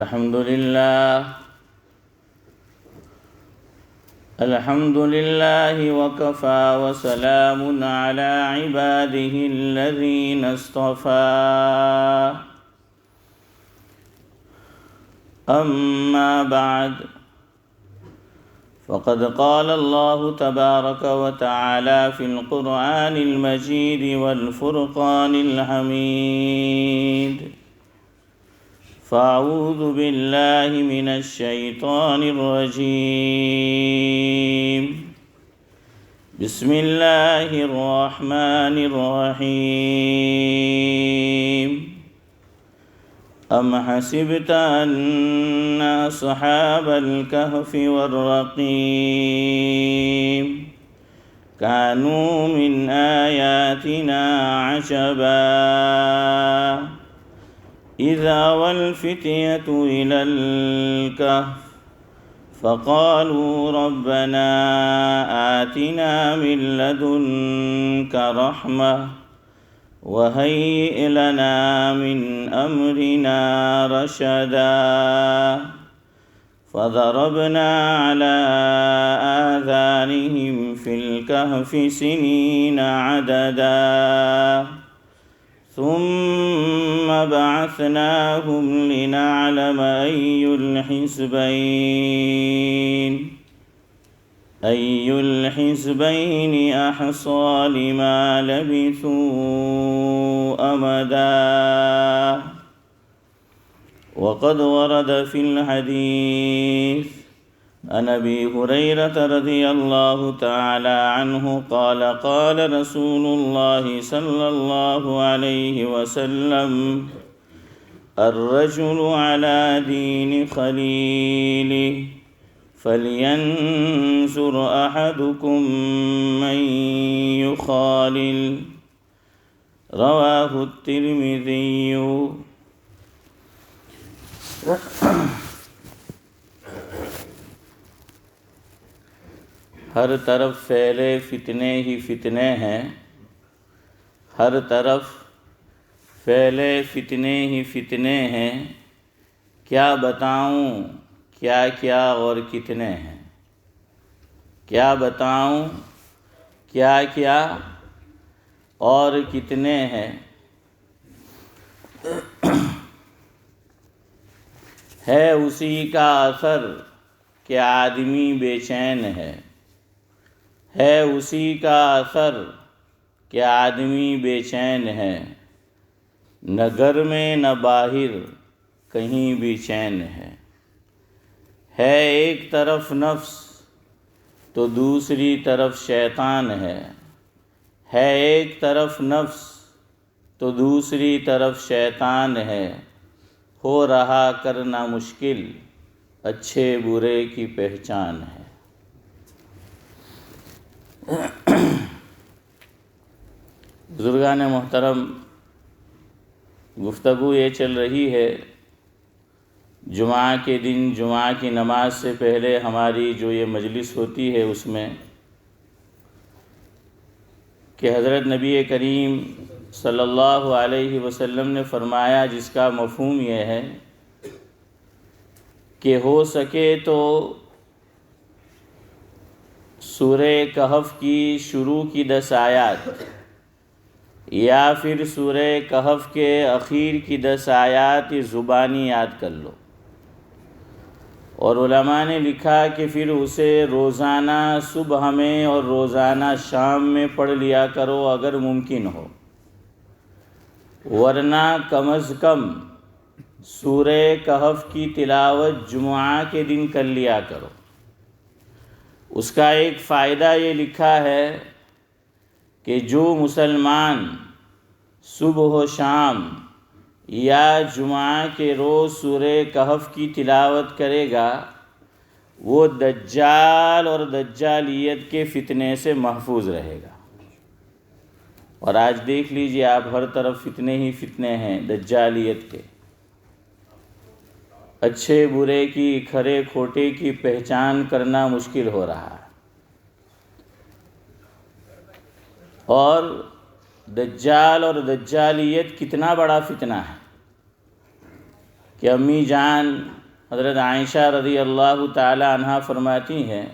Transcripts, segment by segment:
الحمد لله وكفى وسلام على عباده الذين اصطفى أما بعد فقد قال الله تبارك وتعالى في القرآن المجيد والفرقان الحميد فأعوذ بالله من الشيطان الرجيم بسم الله الرحمن الرحيم أم حسبت أن أصحاب الكهف والرقيم كانوا من آياتنا عجبا إذا والفتية إلى الكهف فقالوا ربنا آتنا من لدنك رحمة وهيئ لنا من أمرنا رشدا فضربنا على آذانهم في الكهف سنين عددا ثم بعثناهم لنعلم أي الحزبين أحصى لما لبثوا أمدا وقد ورد في الحديث عن أبي هريرة رضي الله تعالى عنه قال قال رسول الله صلى الله عليه وسلم الرجل على دين خليله فلينظر أحدكم من يخالل رواه الترمذي ہر طرف پھیلے فتنے ہی فتنے ہیں، ہر طرف پھیلے فتنے ہی فتنے ہیں، کیا بتاؤں کیا کیا اور کتنے ہیں، کیا بتاؤں کیا کیا اور کتنے ہیں۔ ہے اسی کا اثر کہ آدمی بے چین ہے اسی کا اثر کہ آدمی بے چین ہے، نہ گھر میں نہ باہر کہیں بھی چین ہے ایک طرف نفس تو دوسری طرف شیطان ہے ایک طرف نفس تو دوسری طرف شیطان ہے، ہو رہا کرنا مشکل اچھے برے کی پہچان ہے۔ بزرگان محترم، گفتگو یہ چل رہی ہے جمعہ کے دن جمعہ کی نماز سے پہلے ہماری جو یہ مجلس ہوتی ہے اس میں کہ حضرت نبی کریم صلی اللہ علیہ وسلم نے فرمایا، جس کا مفہوم یہ ہے کہ ہو سکے تو سورہ کہف کی شروع کی 10 آیات یا پھر سورہ کہف کے اخیر کی 10 آیات زبانی یاد کر لو، اور علماء نے لکھا کہ پھر اسے روزانہ صبح میں اور روزانہ شام میں پڑھ لیا کرو اگر ممکن ہو، ورنہ کم از کم سورہ کہف کی تلاوت جمعہ کے دن کر لیا کرو۔ اس کا ایک فائدہ یہ لکھا ہے کہ جو مسلمان صبح و شام یا جمعہ کے روز سورہ کہف کی تلاوت کرے گا وہ دجال اور دجالیت کے فتنے سے محفوظ رہے گا۔ اور آج دیکھ لیجئے آپ، ہر طرف فتنے ہی فتنے ہیں دجالیت کے، اچھے برے کی کھرے کھوٹے کی پہچان کرنا مشکل ہو رہا ہے۔ اور دجال اور دجالیت کتنا بڑا فتنہ ہے کہ امی جان حضرت عائشہ رضی اللہ تعالی عنہا فرماتی ہیں،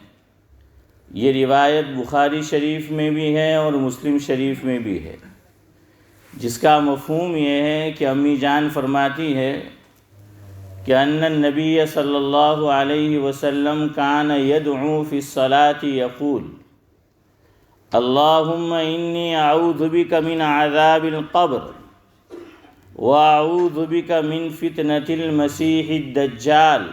یہ روایت بخاری شریف میں بھی ہے اور مسلم شریف میں بھی ہے، جس کا مفہوم یہ ہے کہ امی جان فرماتی ہے کہ ان النبی صلی اللہ علیہ وسلم کان یدعو فی الصلاۃ یقول اللہم انی اعوذ بک من عذاب القبر واعوذ بک من فتنة المسیح الدجال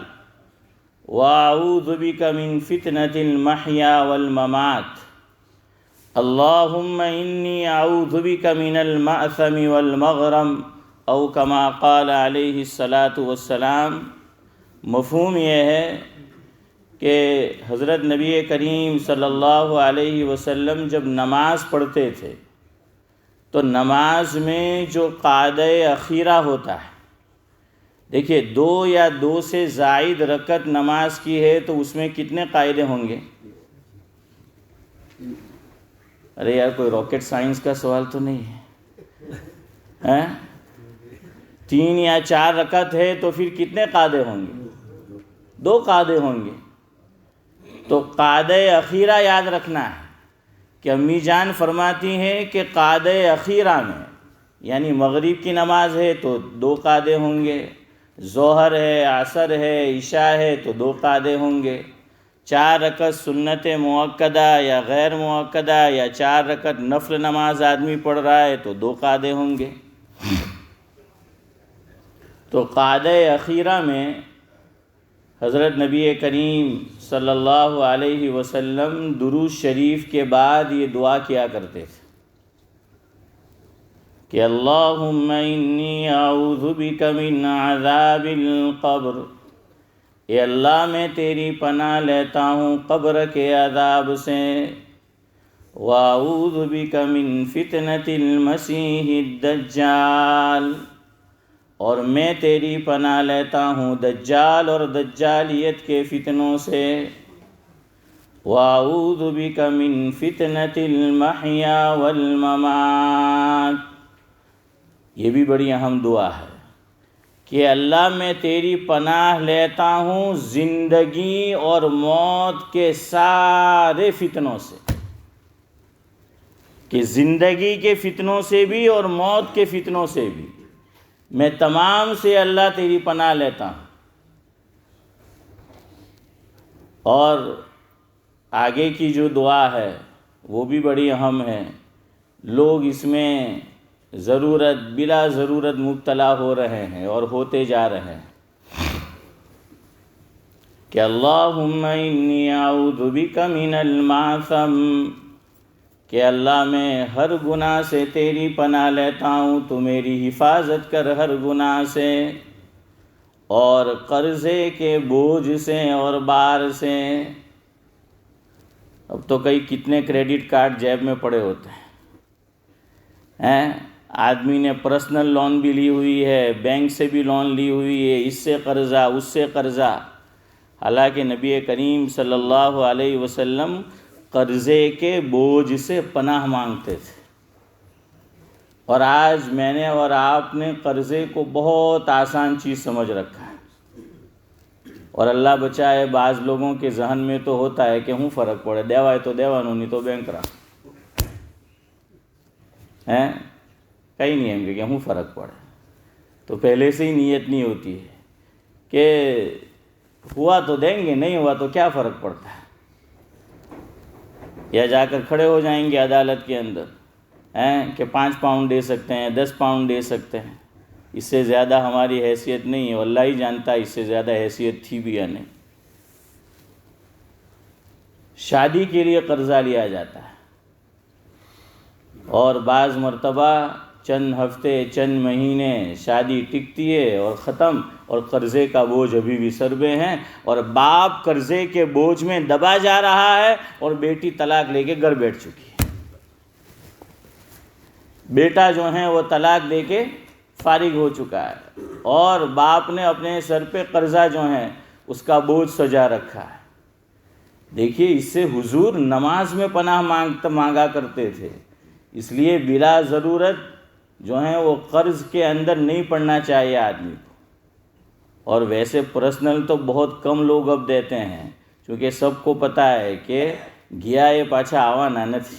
واعوذ بک من فتنة المحیا والممات اللہم انی اعوذ بک من المأثم والمغرم او کما قال علیہ الصلاۃ والسلام۔ مفہوم یہ ہے کہ حضرت نبی کریم صلی اللہ علیہ وسلم جب نماز پڑھتے تھے تو نماز میں جو قاعدہ اخیرہ ہوتا ہے، دیکھیے 2 یا 2 سے زائد رکعت نماز کی ہے تو اس میں کتنے قاعدے ہوں گے؟ ارے یار کوئی راکٹ سائنس کا سوال تو نہیں ہے؟ 3 یا 4 رکعت ہے تو پھر کتنے قاعدے ہوں گے؟ 2 قاعدے ہوں گے۔ تو قاعدہ اخیرہ یاد رکھنا ہے کہ امی جان فرماتی ہیں کہ قاعدہ اخیرہ میں، یعنی مغرب کی نماز ہے تو 2 قاعدے ہوں گے، ظہر ہے، عصر ہے، عشاء ہے تو 2 قاعدے ہوں گے، 4 رکعت سنت مؤکدہ یا غیر مؤکدہ یا 4 رکعت نفل نماز آدمی پڑھ رہا ہے تو 2 قاعدے ہوں گے۔ تو قاعدہ اخیرہ میں حضرت نبی کریم صلی اللہ علیہ وسلم درود شریف کے بعد یہ دعا کیا کرتے تھے کہ اللہم انی اعوذ بک من عذاب القبر، اے اللہ میں تیری پناہ لیتا ہوں قبر کے عذاب سے، واعوذ بک من فتنة المسیح الدجال، اور میں تیری پناہ لیتا ہوں دجال اور دجالیت کے فتنوں سے، واعوذ بک من فتنة المحیا والممات۔ یہ بھی بڑی اہم دعا ہے کہ اللہ میں تیری پناہ لیتا ہوں زندگی اور موت کے سارے فتنوں سے، کہ زندگی کے فتنوں سے بھی اور موت کے فتنوں سے بھی میں تمام سے اللہ تیری پناہ لیتا ہوں۔ اور آگے کی جو دعا ہے وہ بھی بڑی اہم ہے، لوگ اس میں بلا ضرورت مبتلا ہو رہے ہیں اور ہوتے جا رہے ہیں کہ اللہم انی اعوذ بک من المعثم، کہ اللہ میں ہر گناہ سے تیری پناہ لیتا ہوں، تو میری حفاظت کر ہر گناہ سے، اور قرضے کے بوجھ سے اور بار سے۔ اب تو کتنے کریڈٹ کارڈ جیب میں پڑے ہوتے ہیں، آدمی نے پرسنل لون بھی لی ہوئی ہے، بینک سے بھی لون لی ہوئی ہے، اس سے قرضہ اس سے قرضہ، حالانکہ نبی کریم صلی اللہ علیہ وسلم قرضے کے بوجھ سے پناہ مانگتے تھے، اور آج میں نے اور آپ نے قرضے کو بہت آسان چیز سمجھ رکھا ہے، اور اللہ بچائے بعض لوگوں کے ذہن میں تو ہوتا ہے کہ ہوں فرق پڑے، دیوائے تو دیوانو نہیں تو بینک رہا ہیں، کئی نہیں ہم کہ ہوں فرق پڑے، تو پہلے سے ہی نیت نہیں ہوتی ہے کہ ہوا تو دیں گے، نہیں ہوا تو کیا فرق پڑتا ہے، یا جا کر کھڑے ہو جائیں گے عدالت کے اندر کہ 5 پاؤنڈ دے سکتے ہیں، 10 پاؤنڈ دے سکتے ہیں، اس سے زیادہ ہماری حیثیت نہیں ہے، اللہ ہی جانتا ہے اس سے زیادہ حیثیت تھی بھی یا نہیں۔ شادی کے لیے قرضہ لیا جاتا ہے، اور بعض مرتبہ چند ہفتے چند مہینے شادی ٹکتی ہے اور ختم، اور قرضے کا بوجھ ابھی بھی سر پہ ہیں، اور باپ قرضے کے بوجھ میں دبا جا رہا ہے، اور بیٹی طلاق لے کے گھر بیٹھ چکی ہے، بیٹا جو ہے وہ طلاق دے کے فارغ ہو چکا ہے، اور باپ نے اپنے سر پہ قرضہ جو ہے اس کا بوجھ سجا رکھا ہے۔ دیکھیے اس سے حضور نماز میں پناہ مانگا کرتے تھے، اس لیے بلا ضرورت جو ہے وہ قرض کے اندر نہیں پڑنا چاہیے آدمی کو۔ اور ویسے پرسنل تو بہت کم لوگ اب دیتے ہیں، کیونکہ سب کو پتہ ہے کہ گیا یہ پاچھا آوا نہ تھی۔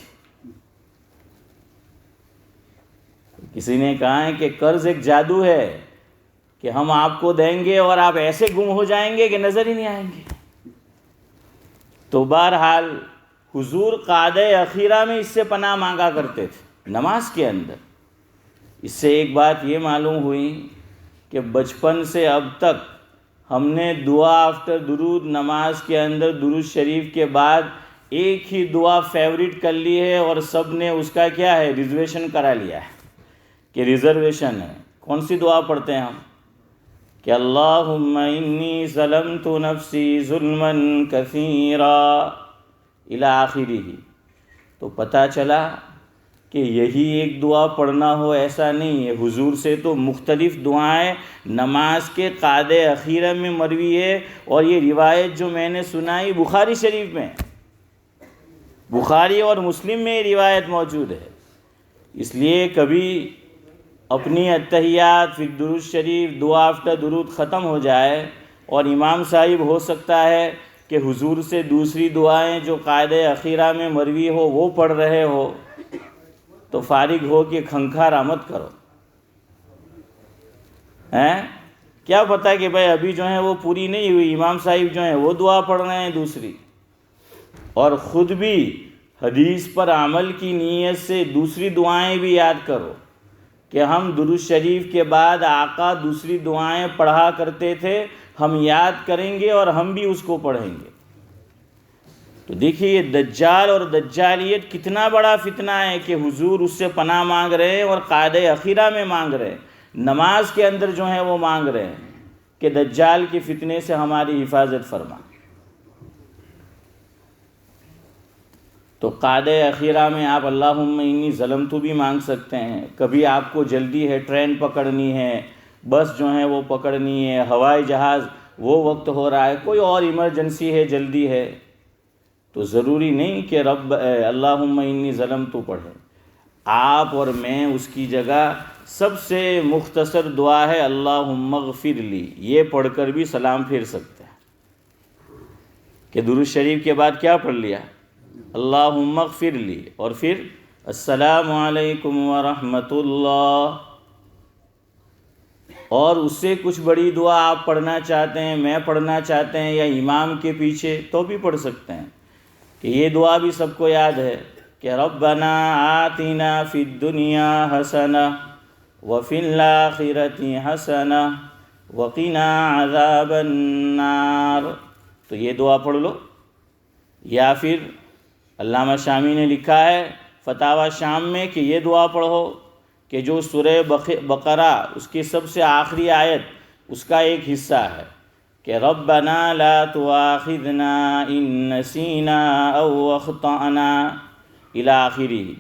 کسی نے کہا ہے کہ قرض ایک جادو ہے کہ ہم آپ کو دیں گے اور آپ ایسے گم ہو جائیں گے کہ نظر ہی نہیں آئیں گے۔ تو بہرحال حضور قعدہ اخیرہ میں اس سے پناہ مانگا کرتے تھے نماز کے اندر۔ اس سے ایک بات یہ معلوم ہوئی کہ بچپن سے اب تک ہم نے دعا آفٹر درود نماز کے اندر درود شریف کے بعد ایک ہی دعا فیوریٹ کر لی ہے، اور سب نے اس کا کیا ہے ریزرویشن کرا لیا ہے کہ ریزرویشن ہے۔ کون سی دعا پڑھتے ہیں ہم؟ کہ اللہم انی ظلمت نفسی ظلما کثیرا الی آخرہ۔ تو پتہ چلا کہ یہی ایک دعا پڑھنا ہو ایسا نہیں ہے، حضور سے تو مختلف دعائیں نماز کے قعدہ اخیرہ میں مروی ہے، اور یہ روایت جو میں نے سنائی بخاری شریف میں، بخاری اور مسلم میں یہ روایت موجود ہے۔ اس لیے کبھی اپنی اتحیات فی درود شریف دعا آفٹر درود ختم ہو جائے اور امام صاحب ہو سکتا ہے کہ حضور سے دوسری دعائیں جو قاعدہ اخیرہ میں مروی ہو وہ پڑھ رہے ہو، تو فارغ ہو کے کھنکھارا مت کرو۔ کیا پتہ کہ بھائی ابھی جو ہیں وہ پوری نہیں ہوئی، امام صاحب جو ہیں وہ دعا پڑھ رہے ہیں دوسری، اور خود بھی حدیث پر عمل کی نیت سے دوسری دعائیں بھی یاد کرو کہ ہم درود شریف کے بعد آقا دوسری دعائیں پڑھا کرتے تھے، ہم یاد کریں گے اور ہم بھی اس کو پڑھیں گے۔ تو دیکھیے یہ دجال اور دجالیت کتنا بڑا فتنہ ہے کہ حضور اس سے پناہ مانگ رہے ہیں، اور قعدہ اخیرہ میں مانگ رہے ہیں، نماز کے اندر جو ہیں وہ مانگ رہے ہیں کہ دجال کے فتنے سے ہماری حفاظت فرما۔ تو قعدہ اخیرہ میں آپ اللہم انی ظلمت بھی مانگ سکتے ہیں۔ کبھی آپ کو جلدی ہے، ٹرین پکڑنی ہے، بس جو ہے وہ پکڑنی ہے، ہوائی جہاز وہ وقت ہو رہا ہے، کوئی اور ایمرجنسی ہے، جلدی ہے، تو ضروری نہیں کہ رب اللہم انی ظلمت پڑھیں۔ آپ اور میں اس کی جگہ سب سے مختصر دعا ہے اللہم اغفر لی، یہ پڑھ کر بھی سلام پھیر سکتے ہیں کہ درود شریف کے بعد کیا پڑھ لیا؟ اللہم اغفر لی، اور پھر السلام علیکم ورحمۃ اللہ۔ اور اس سے کچھ بڑی دعا آپ پڑھنا چاہتے ہیں، میں پڑھنا چاہتے ہیں، یا امام کے پیچھے تو بھی پڑھ سکتے ہیں کہ یہ دعا بھی سب کو یاد ہے کہ ربنا آتنا فی الدنیا حسنہ وفی الآخرۃ حسنہ وقنا عذاب النار۔ تو یہ دعا پڑھ لو، یا پھر علامہ شامی نے لکھا ہے فتاوی شام میں کہ یہ دعا پڑھو کہ جو سورہ بقرہ اس کی سب سے آخری آیت اس کا ایک حصہ ہے کہ ربنا لا تؤاخذنا ان نسینا او اخطأنا الی آخرہ۔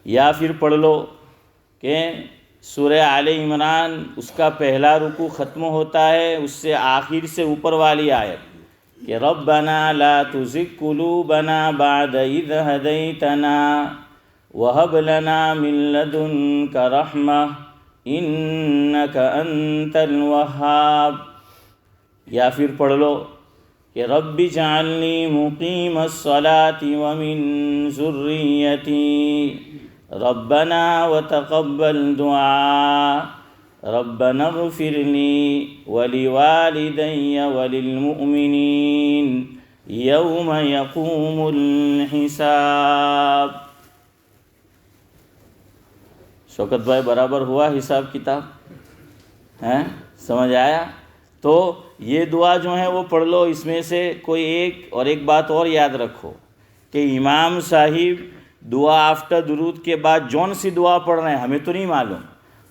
یا پھر پڑھ لو کہ سورہ آل عمران اس کا پہلا رکوع ختم ہوتا ہے، اس سے آخر سے اوپر والی آیت کہ ربنا لا تزغ قلوبنا بعد اذ ہدیتنا وہب لنا من لدنک رحمہ انک انت الوہاب۔ یا پھر پڑھ لو کہ رب اجعلنی مقیم الصلاۃ ومن ذریتی ربنا وتقبل دعاء ربنا اغفر لی ولوالدی وللمؤمنین یوم یقوم الحساب۔ شوکت بھائی برابر ہوا حساب کتاب؟ سمجھ آیا؟ تو یہ دعا جو ہے وہ پڑھ لو، اس میں سے کوئی ایک بات اور یاد رکھو کہ امام صاحب دعا آفٹر درود کے بعد جون سی دعا پڑھ رہے ہیں ہمیں تو نہیں معلوم،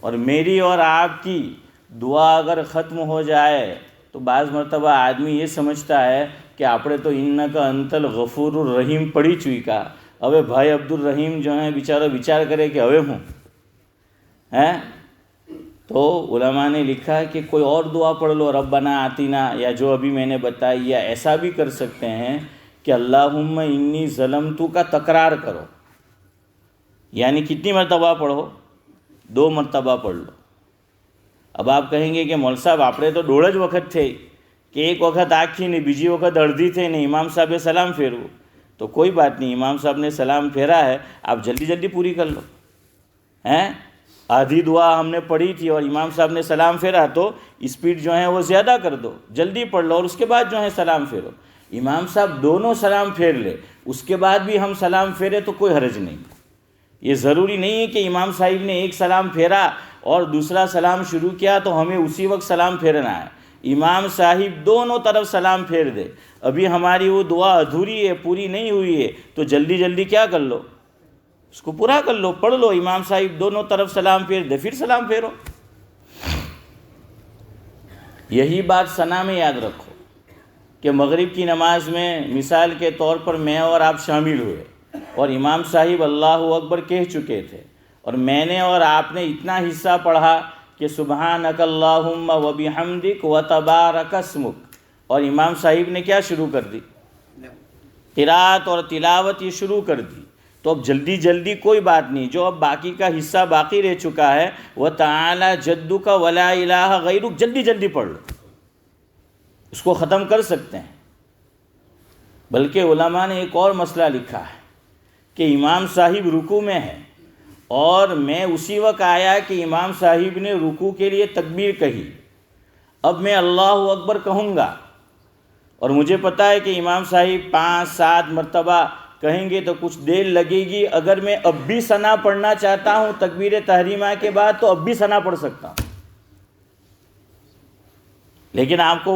اور میری اور آپ کی دعا اگر ختم ہو جائے تو بعض مرتبہ آدمی یہ سمجھتا ہے کہ આપણે તો ઇન્નક અંતલ ગફૂર રહીમ પડી ચૂક્યા، હવે ભાઈ અબ્દુલ રહીમ جو ہیں بیچارہ વિચાર کرے کہ હવે ہوں تو علماء نے لکھا ہے کہ کوئی اور دعا پڑھ لو، ربنا آتینا، یا جو ابھی میں نے بتائی، یا ایسا بھی کر سکتے ہیں کہ اللہم انی ظلمتو کا تکرار کرو، یعنی کتنی مرتبہ پڑھو؟ 2 مرتبہ پڑھ لو، اب آپ کہیں گے کہ مول صاحب آپ تو دوڑ જ وقت تھے کہ ایک وقت آکھی نہیں بیجی وقت اڑدھی تھے نہیں امام صاحب سلام پھیرو، تو کوئی بات نہیں، امام صاحب نے سلام پھیرا ہے، آپ جلدی جلدی پوری کر لو ہیں۔ آدھی دعا ہم نے پڑھی تھی اور امام صاحب نے سلام پھیرا تو اسپیڈ جو ہے وہ زیادہ کر دو، جلدی پڑھ لو اور اس کے بعد جو ہے سلام پھیرو۔ امام صاحب دونوں سلام پھیر لے اس کے بعد بھی ہم سلام پھیرے تو کوئی حرج نہیں۔ یہ ضروری نہیں ہے کہ امام صاحب نے ایک سلام پھیرا اور دوسرا سلام شروع کیا تو ہمیں اسی وقت سلام پھیرنا ہے۔ امام صاحب دونوں طرف سلام پھیر دے، ابھی ہماری وہ دعا ادھوری ہے، پوری نہیں ہوئی ہے، تو جلدی جلدی کیا کر لو، اس کو پورا کر لو، پڑھ لو۔ امام صاحب دونوں طرف سلام پھیر دے پھر سلام پھیرو۔ یہی بات ثنا میں یاد رکھو کہ مغرب کی نماز میں مثال کے طور پر میں اور آپ شامل ہوئے اور امام صاحب اللہ اکبر کہہ چکے تھے اور میں نے اور آپ نے اتنا حصہ پڑھا کہ سبحانک اللہم و بحمدک و تبارک اسمک، اور امام صاحب نے کیا شروع کر دی، قرات اور تلاوت یہ شروع کر دی، تو اب جلدی جلدی کوئی بات نہیں، جو اب باقی کا حصہ باقی رہ چکا ہے وَتَعَالَى جَدُّكَ وَلَا إِلَٰهَ غَيْرُكَ جلدی جلدی پڑھ لو، اس کو ختم کر سکتے ہیں۔ بلکہ علماء نے ایک اور مسئلہ لکھا ہے کہ امام صاحب رکوع میں ہے اور میں اسی وقت آیا کہ امام صاحب نے رکوع کے لیے تکبیر کہی، اب میں اللہ اکبر کہوں گا اور مجھے پتہ ہے کہ امام صاحب 5-7 مرتبہ کہیں گے تو کچھ دیر لگے گی، اگر میں اب بھی ثنا پڑھنا چاہتا ہوں تکبیر تحریمہ کے بعد تو اب بھی ثنا پڑھ سکتا ہوں، لیکن آپ کو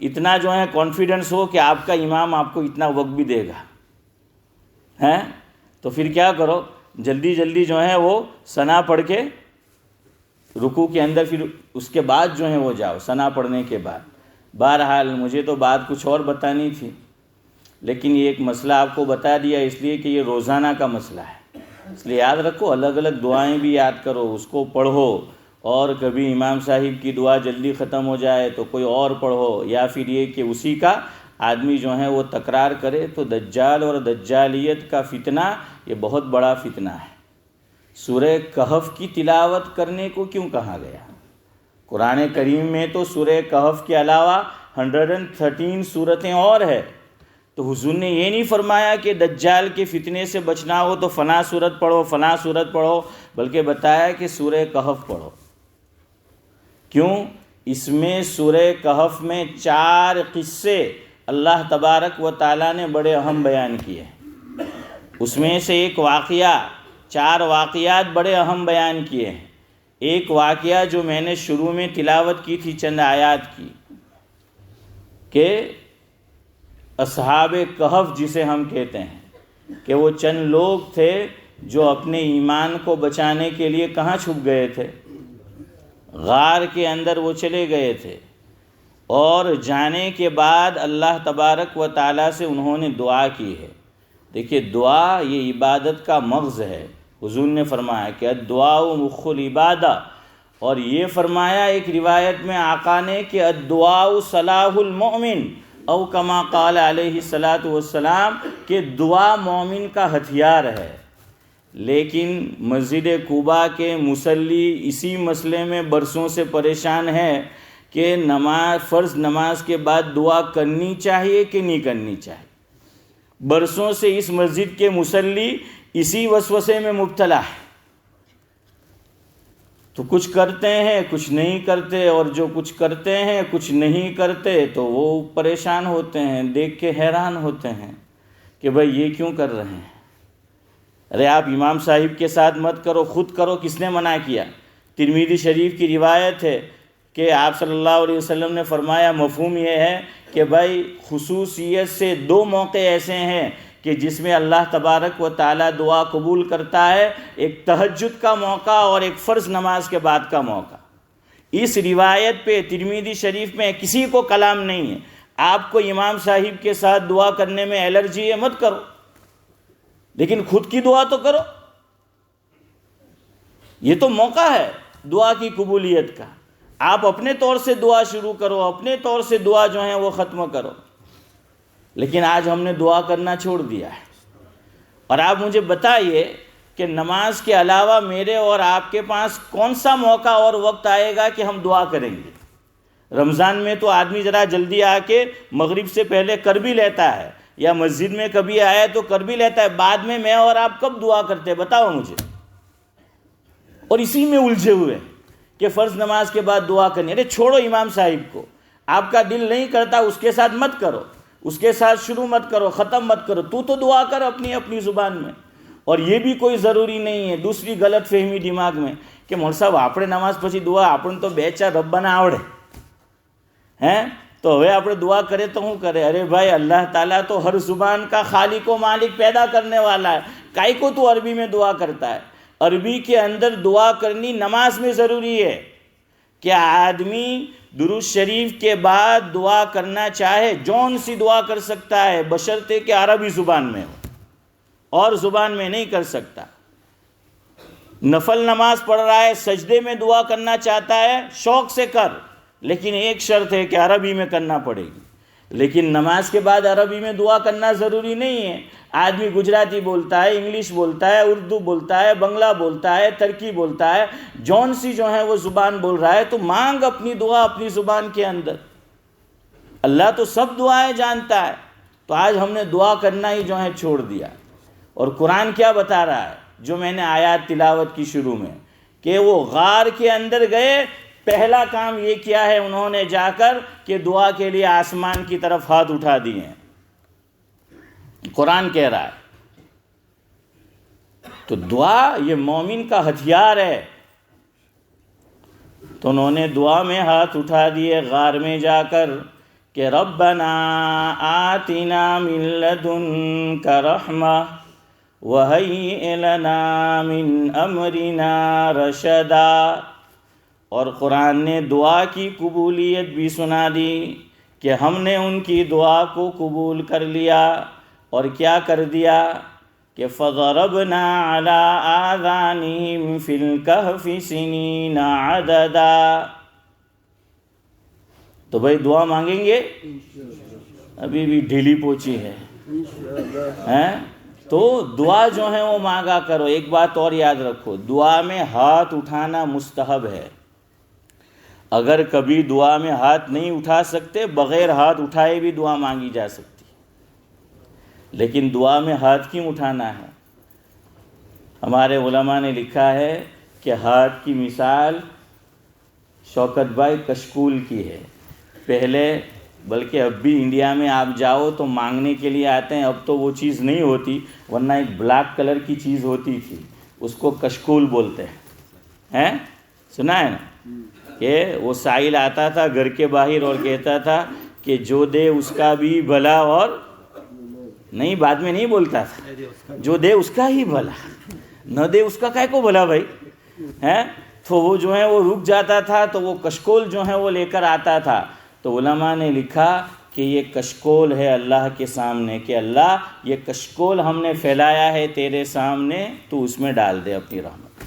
اتنا جو ہے کانفیڈنس ہو کہ آپ کا امام آپ کو اتنا وقت بھی دے گا ہیں، تو پھر کیا کرو، جلدی جلدی جو ہے وہ ثنا پڑھ کے رکوع کے اندر پھر اس کے بعد جو ہے وہ جاؤ ثنا پڑھنے کے بعد۔ بہرحال مجھے تو بات کچھ اور بتانی تھی، لیکن یہ ایک مسئلہ آپ کو بتا دیا اس لیے کہ یہ روزانہ کا مسئلہ ہے، اس لیے یاد رکھو، الگ الگ دعائیں بھی یاد کرو، اس کو پڑھو، اور کبھی امام صاحب کی دعا جلدی ختم ہو جائے تو کوئی اور پڑھو، یا پھر یہ کہ اسی کا آدمی جو ہے وہ تکرار کرے، تو دجال اور دجالیت کا فتنہ یہ بہت بڑا فتنہ ہے۔ سورہ کہف کی تلاوت کرنے کو کیوں کہا گیا؟ قرآن کریم میں تو سورہ کہف کے علاوہ 113 صورتیں اور ہے، تو حضور نے یہ نہیں فرمایا کہ دجال کے فتنے سے بچنا ہو تو فلاں صورت پڑھو فلاں صورت پڑھو، بلکہ بتایا کہ سورہ کہف پڑھو۔ کیوں؟ اس میں سورہ کہف میں 4 قصے اللہ تبارک و تعالیٰ نے بڑے اہم بیان کیے، اس میں سے ایک واقعہ، 4 واقعات بڑے اہم بیان کیے ہیں۔ ایک واقعہ جو میں نے شروع میں تلاوت کی تھی چند آیات کی، کہ اصحاب کہف جسے ہم کہتے ہیں، کہ وہ چند لوگ تھے جو اپنے ایمان کو بچانے کے لیے کہاں چھپ گئے تھے؟ غار کے اندر وہ چلے گئے تھے، اور جانے کے بعد اللہ تبارک و تعالیٰ سے انہوں نے دعا کی ہے۔ دیکھیے دعا یہ عبادت کا مغز ہے، حضور نے فرمایا کہ الدعاء مخ العبادہ، اور یہ فرمایا ایک روایت میں آقا نے کہ الدعاء صلاح المؤمن، او کما قال علیہ الصلاۃ والسلام، کہ دعا مومن کا ہتھیار ہے۔ لیکن مسجد قباء کے مصلی اسی مسئلے میں برسوں سے پریشان ہے کہ فرض نماز کے بعد دعا کرنی چاہیے کہ نہیں کرنی چاہیے۔ برسوں سے اس مسجد کے مصلی اسی وسوسے میں مبتلا ہے، تو کچھ کرتے ہیں کچھ نہیں کرتے، اور جو کچھ کرتے ہیں کچھ نہیں کرتے تو وہ پریشان ہوتے ہیں، دیکھ کے حیران ہوتے ہیں کہ بھئی یہ کیوں کر رہے ہیں؟ ارے آپ امام صاحب کے ساتھ مت کرو، خود کرو، کس نے منع کیا؟ ترمذی شریف کی روایت ہے کہ آپ صلی اللہ علیہ وسلم نے فرمایا، مفہوم یہ ہے کہ بھائی خصوصیت سے 2 موقع ایسے ہیں کہ جس میں اللہ تبارک و تعالیٰ دعا قبول کرتا ہے، ایک تہجد کا موقع اور ایک فرض نماز کے بعد کا موقع۔ اس روایت پہ ترمذی شریف میں کسی کو کلام نہیں ہے۔ آپ کو امام صاحب کے ساتھ دعا کرنے میں الرجی ہے، مت کرو، لیکن خود کی دعا تو کرو، یہ تو موقع ہے دعا کی قبولیت کا۔ آپ اپنے طور سے دعا شروع کرو، اپنے طور سے دعا جو ہے وہ ختم کرو، لیکن آج ہم نے دعا کرنا چھوڑ دیا ہے۔ اور آپ مجھے بتائیے کہ نماز کے علاوہ میرے اور آپ کے پاس کون سا موقع اور وقت آئے گا کہ ہم دعا کریں گے۔ رمضان میں تو آدمی ذرا جلدی آ کے مغرب سے پہلے کر بھی لیتا ہے، یا مسجد میں کبھی آیا تو کر بھی لیتا ہے، بعد میں اور آپ کب دعا کرتے ہیں بتاؤ مجھے؟ اور اسی میں الجھے ہوئے کہ فرض نماز کے بعد دعا کرنی۔ ارے چھوڑو امام صاحب کو، آپ کا دل نہیں کرتا اس کے ساتھ مت کرو، اس کے ساتھ شروع مت کرو، ختم مت کرو، تو دعا کر اپنی زبان میں۔ اور یہ بھی کوئی ضروری نہیں ہے دوسری غلط فہمی دماغ میں کہ مول صاحب આપણે નમાઝ પછી દુઆ આપણને તો બે ચાર રબ્બાના આવડે ہیں تو હવે આપણે دعا کرے تو ہوں کرے۔ ارے بھائی اللہ تعالیٰ تو ہر زبان کا خالق و مالک پیدا کرنے والا ہے، کائی کو تو عربی میں دعا کرتا ہے؟ عربی کے اندر دعا کرنی نماز میں ضروری ہے کہ آدمی درود شریف کے بعد دعا کرنا چاہے جون سی دعا کر سکتا ہے، بشرطے کہ عربی زبان میں ہو، اور زبان میں نہیں کر سکتا۔ نفل نماز پڑھ رہا ہے، سجدے میں دعا کرنا چاہتا ہے، شوق سے کر، لیکن ایک شرط ہے کہ عربی میں کرنا پڑے گی۔ لیکن نماز کے بعد عربی میں دعا کرنا ضروری نہیں ہے۔ آدمی گجراتی بولتا ہے، انگلش بولتا ہے، اردو بولتا ہے، بنگلہ بولتا ہے، ترکی بولتا ہے، جون سی جو ہے وہ زبان بول رہا ہے، تو مانگ اپنی دعا اپنی زبان کے اندر۔ اللہ تو سب دعائیں جانتا ہے، تو آج ہم نے دعا کرنا ہی جو ہے چھوڑ دیا۔ اور قرآن کیا بتا رہا ہے جو میں نے آیات تلاوت کی شروع میں، کہ وہ غار کے اندر گئے، پہلا کام یہ کیا ہے انہوں نے جا کر کہ دعا کے لیے آسمان کی طرف ہاتھ اٹھا دیے ہیں، قرآن کہہ رہا ہے۔ تو دعا یہ مومن کا ہتھیار ہے، تو انہوں نے دعا میں ہاتھ اٹھا دیے غار میں جا کر کہ ربنا آتنا من لدنک رحمہ وَهَيِّئْ لَنَا مِنْ أَمْرِنَا رَشَدًا۔ اور قرآن نے دعا کی قبولیت بھی سنا دی کہ ہم نے ان کی دعا کو قبول کر لیا، اور کیا کر دیا کہ فَضَرَبْنَا عَلَىٰ آذَانِهِمْ فِي الْكَهْفِ سِنِينَ عَدَدًا۔ تو بھائی دعا مانگیں گے؟ ابھی بھی ڈھیلی پوچھی ہے، تو دعا جو ہے وہ مانگا کرو۔ ایک بات اور یاد رکھو، دعا میں ہاتھ اٹھانا مستحب ہے۔ اگر کبھی دعا میں ہاتھ نہیں اٹھا سکتے، بغیر ہاتھ اٹھائے بھی دعا مانگی جا سکتی، لیکن دعا میں ہاتھ کیوں اٹھانا ہے؟ ہمارے علماء نے لکھا ہے کہ ہاتھ کی مثال شوکت بھائی کشکول کی ہے۔ پہلے بلکہ اب بھی انڈیا میں آپ جاؤ تو مانگنے کے لیے آتے ہیں، اب تو وہ چیز نہیں ہوتی، ورنہ ایک بلیک کلر کی چیز ہوتی تھی، اس کو کشکول بولتے ہیں، سنا ہے نا؟ کہ وہ سائل آتا تھا گھر کے باہر اور کہتا تھا کہ جو دے اس کا بھی بھلا، اور نہیں بعد میں نہیں بولتا تھا جو دے اس کا ہی بھلا، نہ دے اس کا کائے کو بھلا بھائی، تو وہ جو ہے وہ رک جاتا تھا، تو وہ کشکول جو ہے وہ لے کر آتا تھا۔ تو علماء نے لکھا کہ یہ کشکول ہے اللہ کے سامنے، کہ اللہ یہ کشکول ہم نے پھیلایا ہے تیرے سامنے، تو اس میں ڈال دے اپنی رحمت۔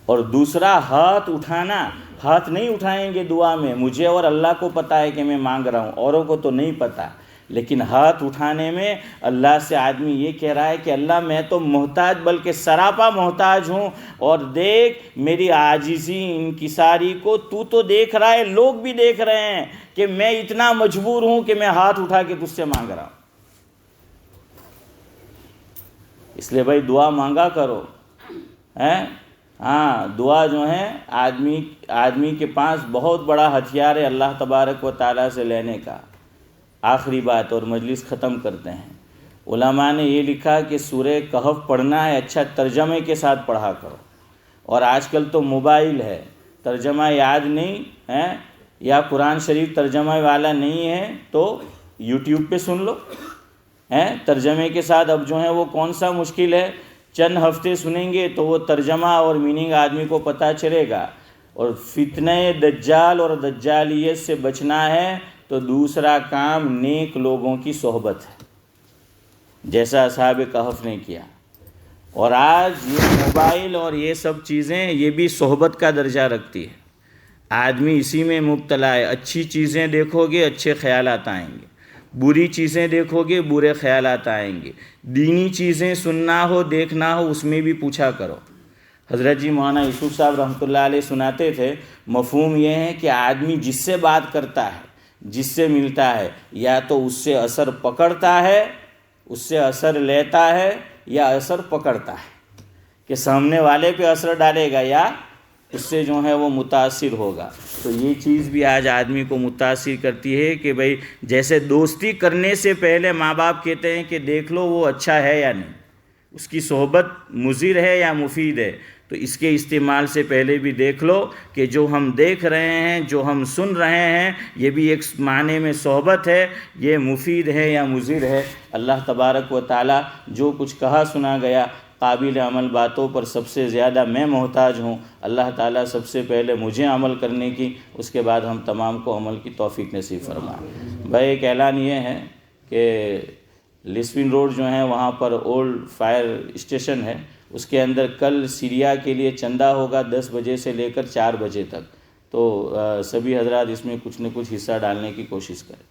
اور دوسرا ہاتھ اٹھانا، ہاتھ نہیں اٹھائیں گے دعا میں، مجھے اور اللہ کو پتہ ہے کہ میں مانگ رہا ہوں، اوروں کو تو نہیں پتہ، لیکن ہاتھ اٹھانے میں اللہ سے آدمی یہ کہہ رہا ہے کہ اللہ میں تو محتاج بلکہ سراپا محتاج ہوں، اور دیکھ میری عاجزی انکساری کو تو دیکھ رہا ہے، لوگ بھی دیکھ رہے ہیں کہ میں اتنا مجبور ہوں کہ میں ہاتھ اٹھا کے تجھ سے مانگ رہا ہوں۔ اس لیے بھائی دعا مانگا کرو، ہاں دعا جو ہے آدمی کے پاس بہت بڑا ہتھیار ہے اللہ تبارک و تعالیٰ سے لینے کا۔ آخری بات اور مجلس ختم کرتے ہیں، علماء نے یہ لکھا کہ سورہ کہف پڑھنا ہے اچھا ترجمے کے ساتھ پڑھا کرو، اور آج کل تو موبائل ہے، ترجمہ یاد نہیں ہے یا قرآن شریف ترجمہ والا نہیں ہے تو یوٹیوب پہ سن لو، ترجمے کے ساتھ۔ اب جو ہے وہ کون سا مشکل ہے، چند ہفتے سنیں گے تو وہ ترجمہ اور میننگ آدمی کو پتہ چلے گا۔ اور فتنہ دجال اور دجالیت سے بچنا ہے تو دوسرا کام نیک لوگوں کی صحبت ہے، جیسا اصحاب کہف نے کیا۔ اور آج یہ موبائل اور یہ سب چیزیں یہ بھی صحبت کا درجہ رکھتی ہے، آدمی اسی میں مبتلا ہے۔ اچھی چیزیں دیکھو گے اچھے خیالات آئیں گے، بری چیزیں دیکھو گے برے خیالات آئیں گے. دینی چیزیں سننا ہو دیکھنا ہو اس میں بھی پوچھا کرو. حضرت جی مولانا یوسف صاحب رحمۃ اللہ علیہ سناتے تھے مفہوم یہ ہے کہ آدمی جس سے بات کرتا ہے جس سے ملتا ہے یا تو اس سے اثر پکڑتا ہے اس سے اثر لیتا ہے یا اثر پکڑتا ہے کہ سامنے والے پہ اثر ڈالے گا یا اس سے جو ہے وہ متاثر ہوگا. تو یہ چیز بھی آج آدمی کو متاثر کرتی ہے کہ بھئی جیسے دوستی کرنے سے پہلے ماں باپ کہتے ہیں کہ دیکھ لو وہ اچھا ہے یا نہیں, اس کی صحبت مضر ہے یا مفید ہے, تو اس کے استعمال سے پہلے بھی دیکھ لو کہ جو ہم دیکھ رہے ہیں جو ہم سن رہے ہیں یہ بھی ایک معنی میں صحبت ہے, یہ مفید ہے یا مضر ہے. اللہ تبارک و تعالی جو کچھ کہا سنا گیا قابل عمل باتوں پر سب سے زیادہ میں محتاج ہوں. اللہ تعالیٰ سب سے پہلے مجھے عمل کرنے کی, اس کے بعد ہم تمام کو عمل کی توفیق نصیب فرمائے. بھائی ایک اعلان یہ ہے کہ لسبن روڈ جو ہے وہاں پر اولڈ فائر اسٹیشن ہے, اس کے اندر کل سیریا کے لیے چندہ ہوگا 10 بجے سے لے کر 4 بجے تک. تو سبھی حضرات اس میں کچھ نہ کچھ حصہ ڈالنے کی کوشش کریں.